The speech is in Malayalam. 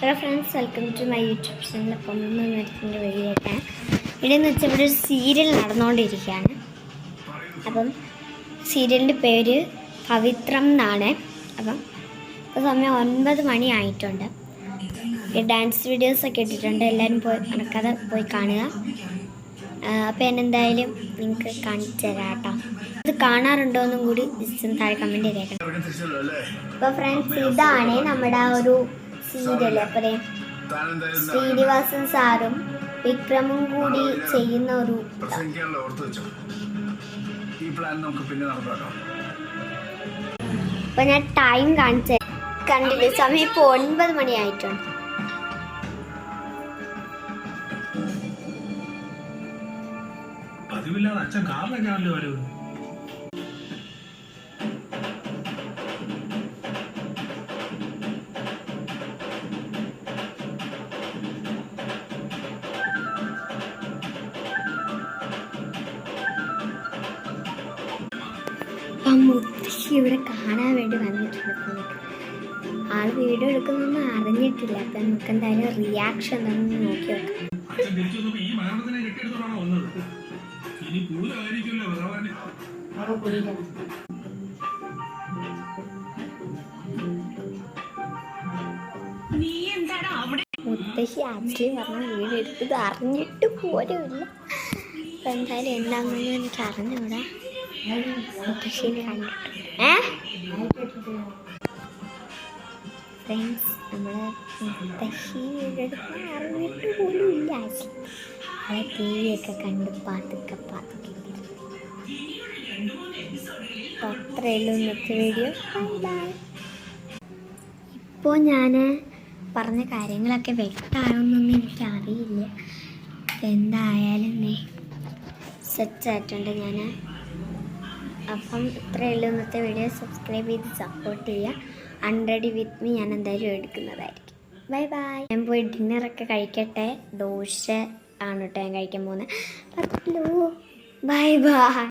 Hello friends, welcome to my YouTube channel. Appam നടത്തിൻ്റെ വഴിയായിട്ടാണ് ഇവിടെയെന്ന് വെച്ചാൽ ഇവിടെ ഒരു സീരിയൽ നടന്നുകൊണ്ടിരിക്കുകയാണ്. അപ്പം സീരിയലിൻ്റെ പേര് പവിത്രം എന്നാണ്. അപ്പം ഇപ്പോൾ സമയം 9 മണി ആയിട്ടുണ്ട്. ഡാൻസ് വീഡിയോസൊക്കെ ഇട്ടിട്ടുണ്ട്. എല്ലാവരും പോയി നടക്കാതെ പോയി കാണുക. അപ്പോൾ എന്നെന്തായാലും നിങ്ങൾക്ക് കാണിച്ചു തരാം കേട്ടോ. ഇത് കാണാറുണ്ടോയെന്നും കൂടി ജസ്റ്റ് താഴെ കമൻറ്റ് ചെയ്തേക്കണം. അപ്പോൾ ഫ്രണ്ട്സ്, ഇതാണ് നമ്മുടെ ആ ഒരു സീരിയൽ. അപ്പോൾ ശ്രീനിവാസൻ സാറും വിക്രമും കൂടി ചെയ്യുന്ന ഒരു അപ്പോൾ ഞാൻ ടൈം കണ്ടില്ല. സമയം ഇപ്പോൾ 9 മണി ആയിട്ടുണ്ട്. അച്ഛൻ കാറിലൊക്കെയാണല്ലോ വരുന്നത്. മുത്തശ്ശി ഇവിടെ കാണാൻ വേണ്ടി വന്നിട്ടുണ്ട്. ആള് വീഡിയോ എടുക്കുന്നൊന്നും അറിഞ്ഞിട്ടില്ല. അപ്പം നമുക്ക് എന്തായാലും റിയാക്ഷൻ എന്താണെന്ന് നോക്കി വെക്കാം. മുത്തശ്ശി ആക്ച്വലി പറഞ്ഞ വീഡിയോ എടുത്തത് അറിഞ്ഞിട്ട് പോലുമില്ല. അപ്പം എന്തായാലും എന്താണെന്ന് എനിക്ക് അറിഞ്ഞൂടാ. മുത്തശ്ശീനെ കണ്ടിട്ടുണ്ട്. ഫ്രണ്ട്സ്, നമ്മള് മുത്തശ്ശി വീടെടുക്കാൻ അറിഞ്ഞിട്ട് പോലും ഇല്ല. അവളെ ടി വിയൊക്കെ കണ്ട് പാത്തൊക്കെ അത്രയേ ഉള്ളൂ ഇന്നത്തെ വീഡിയോ. ഇപ്പോൾ ഞാൻ പറഞ്ഞ കാര്യങ്ങളൊക്കെ വ്യക്തമാണെന്നൊന്നും എനിക്കറിയില്ല. എന്തായാലും സെറ്റായിട്ടുണ്ട് ഞാൻ. അപ്പം ഇത്രയേ ഉള്ളൂ ഇന്നത്തെ വീഡിയോ. സബ്സ്ക്രൈബ് ചെയ്ത് സപ്പോർട്ട് ചെയ്യുക. 100 വിത്ത് മീ ഞാൻ എന്തായാലും എടുക്കുന്നതായിരിക്കും. Bye bye. ഞാൻ പോയി ഡിന്നറൊക്കെ കഴിക്കട്ടെ. ദോശ ആണ് കേട്ടോ ഞാൻ കഴിക്കാൻ പോകുന്നത്. Bye bye.